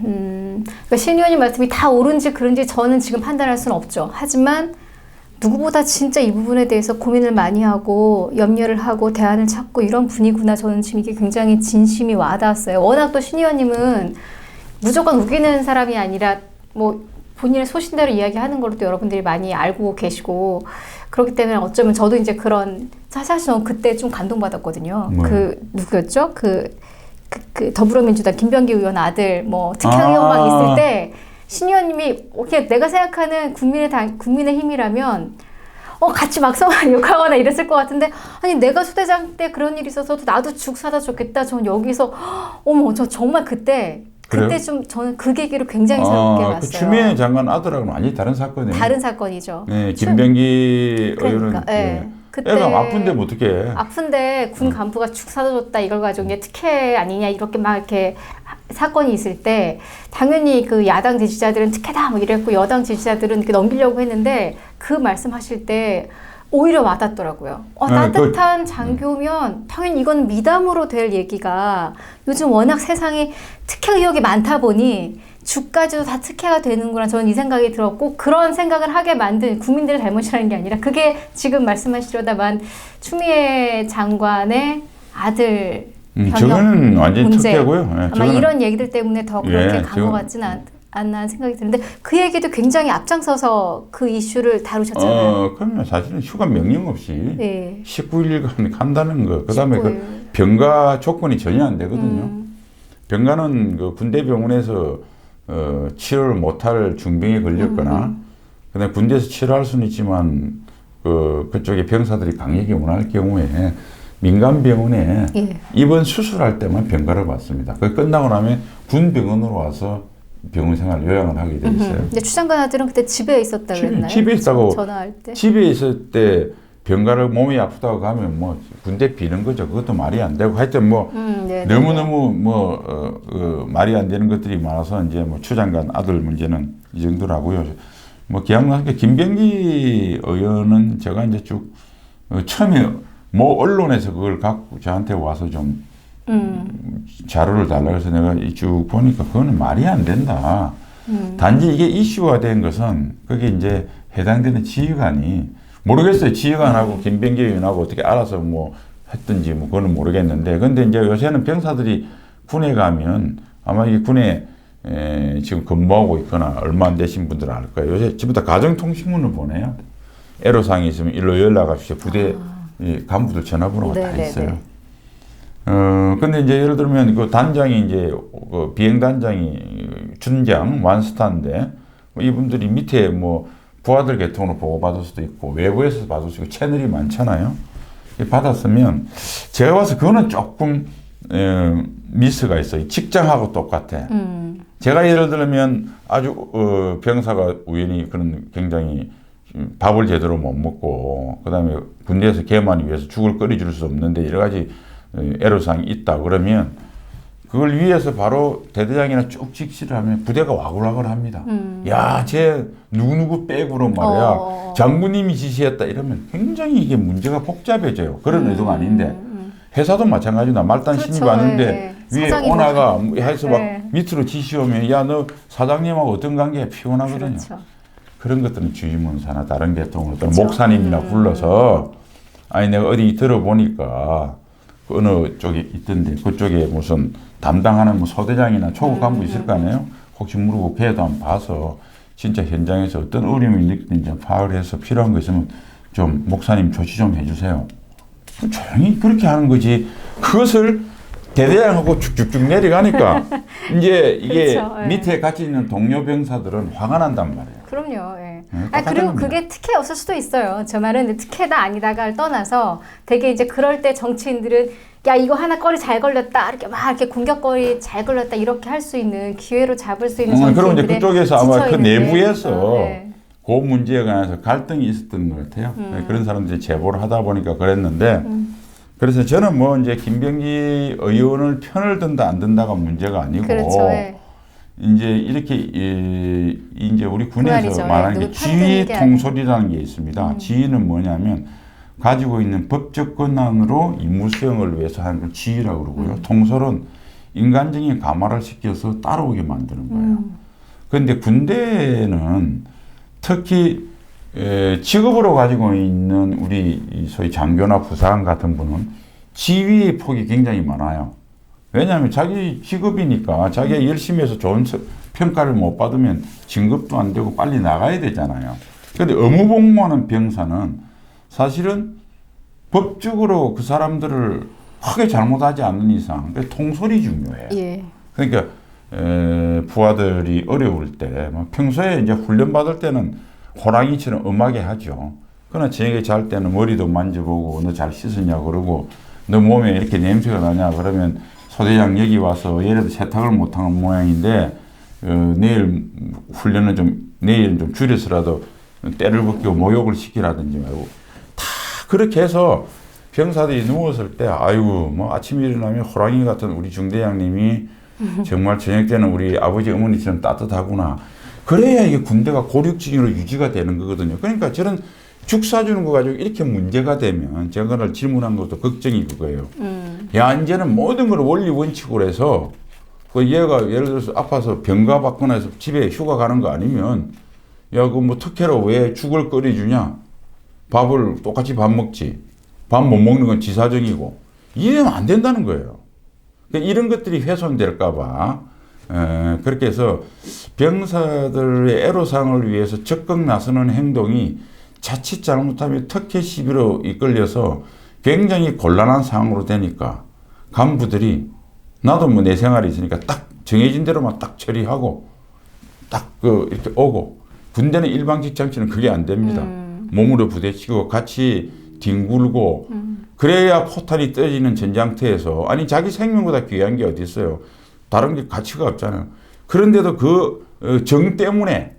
그러니까 신 의원님 말씀이 다 옳은지 그른지 저는 지금 판단할 수는 없죠. 하지만 누구보다 진짜 이 부분에 대해서 고민을 많이 하고 염려를 하고 대안을 찾고 이런 분이구나. 저는 지금 이게 굉장히 진심이 와닿았어요. 워낙 또 신 의원님은 무조건 우기는 사람이 아니라 뭐 본인의 소신대로 이야기하는 걸로 또 여러분들이 많이 알고 계시고 그렇기 때문에 어쩌면 저도 이제 그런 사실 저는 그때 좀 감동받았거든요. 그 누구였죠? 그 더불어민주당 김병기 의원 아들 뭐 특혜 의원 막 있을 때 신 의원님이 그냥 내가 생각하는 국민의힘이라면 같이 막상을 욕하거나 이랬을 것 같은데 아니 내가 수대장 때 그런 일이 있어서도 나도 죽 사다 줬겠다. 전 여기서 어머 저 정말 그때 좀 저는 그 계기로 굉장히 새롭게 봤어요. 그 추미애 장관 아들하고는 완전히 다른 사건이에요. 다른 사건이죠. 네, 김병기 의원은 네. 그때 애가 아픈데 뭐 어떡해. 아픈데 군 간부가 죽 사다 줬다 이걸 가지고 이제 특혜 아니냐 이렇게 막 이렇게 사건이 있을 때 당연히 그 야당 지지자들은 특혜다 뭐 이랬고 여당 지지자들은 이렇게 넘기려고 했는데 그 말씀하실 때 오히려 와닿더라고요. 따뜻한 장교면 당연히 이건 미담으로 될 얘기가 요즘 워낙 세상에 특혜 의혹이 많다 보니 죽까지도 다 특혜가 되는구나 저는 이 생각이 들었고 그런 생각을 하게 만든 국민들의 잘못이라는 게 아니라 그게 지금 말씀하시려다만 추미애 장관의 아들 저거는 완전히 문제. 특혜고요. 네, 아마 이런 얘기들 때문에 더 그렇게 간 것 같지는 않나 생각이 드는데 그 얘기도 굉장히 앞장서서 그 이슈를 다루셨잖아요. 그러면 사실은 휴가 명령 없이 네. 19일간 간다는 거. 그다음에 19일. 그 병가 조건이 전혀 안 되거든요. 병가는 그 군대 병원에서 치료를 못할 중병에 걸렸거나 그다음에 군대에서 치료할 수는 있지만 그쪽에 병사들이 강하게 원할 경우에 민간 병원에 입원 수술할 때만 병가를 받습니다. 그 끝나고 나면 군 병원으로 와서 병원 생활 요양을 하게 돼 있어요. 근데 추 장관 아들은 그때 집에 있었다 그랬나요? 집에 있다고 전화할 때. 집에 있을 때 병가를 몸이 아프다고 가면 뭐 군대 비는 거죠. 그것도 말이 안 되고 하여튼 뭐 너무너무 말이 안 되는 것들이 많아서 이제 뭐 추 장관 아들 문제는 이 정도라고요. 뭐 기억나게 김병기 의원은 제가 이제 쭉 처음에 뭐 언론에서 그걸 갖고 저한테 와서 좀 자료를 달라고 해서 내가 쭉 보니까 그거는 말이 안 된다. 단지 이게 이슈화 된 것은 그게 이제 해당되는 지휘관이 모르겠어요. 지휘관하고 김병기 의원하고 어떻게 알아서 뭐 했든지 뭐 그거는 모르겠는데 근데 이제 요새는 병사들이 군에 가면 아마 이 군에 지금 근무하고 있거나 얼마 안 되신 분들은 알 거예요. 요새 전부 다 가정통신문을 보내요. 애로사항이 있으면 일로 연락하십시오. 부대 간부들 전화번호가 다 있어요. 근데 이제 예를 들면 그 단장이 이제 그 비행단장이 준장 완스타인데 이분들이 밑에 뭐 부하들 계통으로 보고받을 수도 있고 외부에서 받을 수 있고 채널이 많잖아요. 받았으면 제가 봐서 그거는 조금 미스가 있어요. 직장하고 똑같아. 제가 예를 들면 아주 병사가 우연히 그런 굉장히 밥을 제대로 못 먹고 그다음에 군대에서 개만이 위해서 죽을 끓여줄 수 없는데 여러 가지 애로사항이 있다 그러면 그걸 위해서 바로 대대장이나 쭉 직시를 하면 부대가 와글와글 합니다. 야, 쟤 누구누구 백으로 말이야. 장군님이 지시했다 이러면 굉장히 이게 문제가 복잡해져요. 그런 의도가 아닌데 회사도 마찬가지다. 말단 그렇죠. 신입 왔는데 위에 오나가 해서 막 밑으로 지시 오면 야, 너 사장님하고 어떤 관계야 피곤하거든요. 그렇죠. 그런 것들은 주임원사나 다른 계통으로 그렇죠. 목사님이나 불러서 아니 내가 어디 들어보니까 어느 쪽에 있던데 그쪽에 무슨 담당하는 뭐 소대장이나 초급 간부 있을 거 아니에요? 혹시 물어보고 걔도 한번 봐서 진짜 현장에서 어떤 어려움이 느끼는지 파악을 해서 필요한 거 있으면 좀 목사님 조치 좀 해주세요. 조용히 그렇게 하는 거지. 그것을 대대장하고 쭉쭉쭉 내려가니까 이제 이게 그렇죠, 밑에 같이 있는 동료 병사들은 화가 난단 말이에요. 그럼요. 예. 똑같은 그리고 그게 특혜였을 수도 있어요. 저 말은 특혜다 아니다가를 떠나서 되게 이제 그럴 때 정치인들은 야 이거 하나 거리 잘 걸렸다 이렇게 막 이렇게 공격거리 잘 걸렸다 이렇게 할 수 있는 기회로 잡을 수 있는 그럼 정치인들의 이제 그쪽에서 아마 그 내부에서 네. 그 문제에 관해서 갈등이 있었던 것 같아요. 그런 사람들이 제보를 하다 보니까 그랬는데 그래서 저는 뭐 이제 김병기 의원을 편을 든다 안 든다가 문제가 아니고 그렇죠. 네. 이제 이렇게 이제 우리 군에서 말하는 게 지휘 통솔이라는 게 있습니다. 지휘는 뭐냐면 가지고 있는 법적 권한으로 임무 수행을 위해서 하는 걸 지휘라고 그러고요. 통솔은 인간적인 감화를 시켜서 따라오게 만드는 거예요. 그런데 군대는 특히 직업으로 가지고 있는 우리 소위 장교나 부사관 같은 분은 지휘의 폭이 굉장히 많아요. 왜냐하면 자기 직업이니까 자기가 열심히 해서 좋은 평가를 못 받으면 진급도 안 되고 빨리 나가야 되잖아요. 그런데 의무복무하는 병사는 사실은 법적으로 그 사람들을 크게 잘못하지 않는 이상 통솔이 중요해요. 예. 그러니까 부하들이 어려울 때 평소에 이제 훈련 받을 때는 호랑이처럼 엄하게 하죠. 그러나 저녁에 잘 때는 머리도 만져보고 너 잘 씻었냐 그러고 너 몸에 이렇게 냄새가 나냐 그러면 소대장 여기 와서 예를 들어 세탁을 못하는 모양인데 내일 훈련은 내일은 좀 줄여서라도 때를 벗기고 목욕을 시키라든지 말고 다 그렇게 해서 병사들이 누웠을 때 아이고 뭐 아침에 일어나면 호랑이 같은 우리 중대장님이 정말 저녁 때는 우리 아버지 어머니처럼 따뜻하구나. 그래야 이게 군대가 고륙진으로 유지가 되는 거거든요. 그러니까 저는 죽 사주는 거 가지고 이렇게 문제가 되면 제가 그날 질문한 것도 걱정이 그거예요. 야 이제는 모든 걸 원리 원칙으로 해서 그 얘가 예를 들어서 아파서 병가 받거나 해서 집에 휴가 가는 거 아니면 야 그 뭐 특혜로 왜 죽을 끓여주냐. 밥을 똑같이 밥 먹지. 밥 못 먹는 건 지사정이고 이러면 안 된다는 거예요. 그러니까 이런 것들이 훼손될까 봐 그렇게 해서 병사들의 애로사항을 위해서 적극 나서는 행동이 자칫 잘못하면 특혜 시비로 이끌려서 굉장히 곤란한 상황으로 되니까 간부들이 나도 뭐 내 생활이 있으니까 딱 정해진 대로만 딱 처리하고 딱 이렇게 오고 군대는 일반 직장처럼 그게 안 됩니다. 몸으로 부대치고 같이 뒹굴고 그래야 포탄이 떨어지는 전장터에서 아니 자기 생명보다 귀한 게 어디 있어요. 다른 게 가치가 없잖아요. 그런데도 그 정 때문에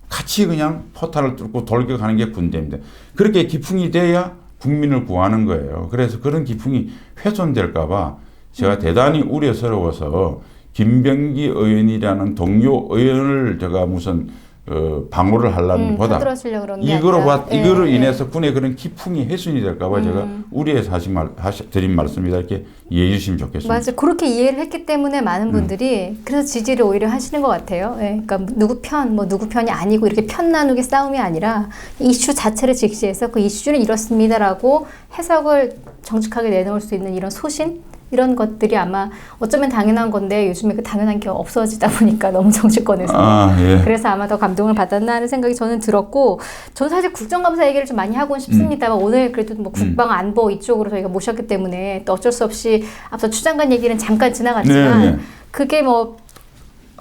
같이 그냥 포탄을 뚫고 돌격하는 게 군대입니다. 그렇게 기풍이 돼야 국민을 구하는 거예요. 그래서 그런 기풍이 훼손될까 봐 제가 대단히 우려스러워서 김병기 의원이라는 동료 의원을 제가 무슨 방어를 하려는 보다 이거로 인해서 군의 그런 기풍이 훼손이 될까 봐 제가 우려해서 드린 말씀이다 이렇게 이해해 주시면 좋겠습니다. 맞아요. 그렇게 이해를 했기 때문에 많은 분들이 그래서 지지를 오히려 하시는 것 같아요. 예, 그러니까 누구 편이 아니고 이렇게 편 나누기 싸움이 아니라 이슈 자체를 직시해서 그 이슈는 이렇습니다라고 해석을 정직하게 내놓을 수 있는 이런 소신 이런 것들이 아마 어쩌면 당연한 건데 요즘에 그 당연한 게 없어지다 보니까 너무 정치권에서 예. 그래서 아마 더 감동을 받았나 하는 생각이 저는 들었고 저는 사실 국정감사 얘기를 좀 많이 하고는 싶습니다만 오늘 그래도 뭐 국방 안보 이쪽으로 저희가 모셨기 때문에 또 어쩔 수 없이 앞서 추 장관 얘기는 잠깐 지나갔지만 그게 뭐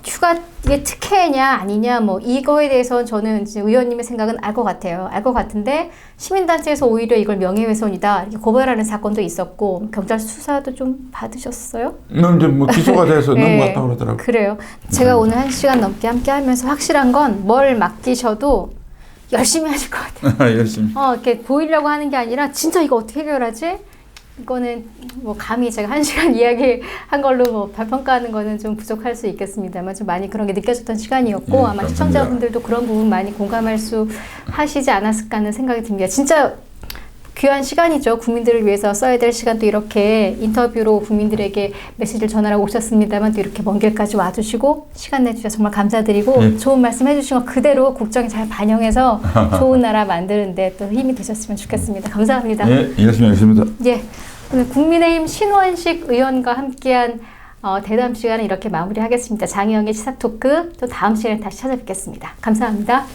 휴가의 특혜냐 아니냐 뭐 이거에 대해서 저는 이제 의원님의 생각은 알 것 같아요. 알 것 같은데 시민단체에서 오히려 이걸 명예훼손이다 이렇게 고발하는 사건도 있었고 경찰 수사도 좀 받으셨어요? 이제 뭐 기소가 돼서 넘어갔다고 그러더라고요. 그래요. 제가 오늘 1시간 넘게 함께 하면서 확실한 건 뭘 맡기셔도 열심히 하실 것 같아요. 열심히. 이렇게 보이려고 하는 게 아니라 진짜 이거 어떻게 해결하지? 이거는 뭐 감히 제가 1시간 이야기한 걸로 뭐 평가하는 거는 좀 부족할 수 있겠습니다만 좀 많이 그런 게 느껴졌던 시간이었고 아마 감사합니다. 시청자분들도 그런 부분 많이 공감할 수 하시지 않았을까 하는 생각이 듭니다. 진짜 귀한 시간이죠. 국민들을 위해서 써야 될 시간도 이렇게 인터뷰로 국민들에게 메시지를 전하라고 오셨습니다만 또 이렇게 먼 길까지 와주시고 시간 내주셔서 정말 감사드리고 좋은 말씀 해주신 거 그대로 국정에 잘 반영해서 좋은 나라 만드는 데 또 힘이 되셨으면 좋겠습니다. 감사합니다. 네, 열심히 하겠습니다. 예, 오늘 국민의힘 신원식 의원과 함께한 대담 시간은 이렇게 마무리하겠습니다. 장혜영의 시사토크 또 다음 시간에 다시 찾아뵙겠습니다. 감사합니다.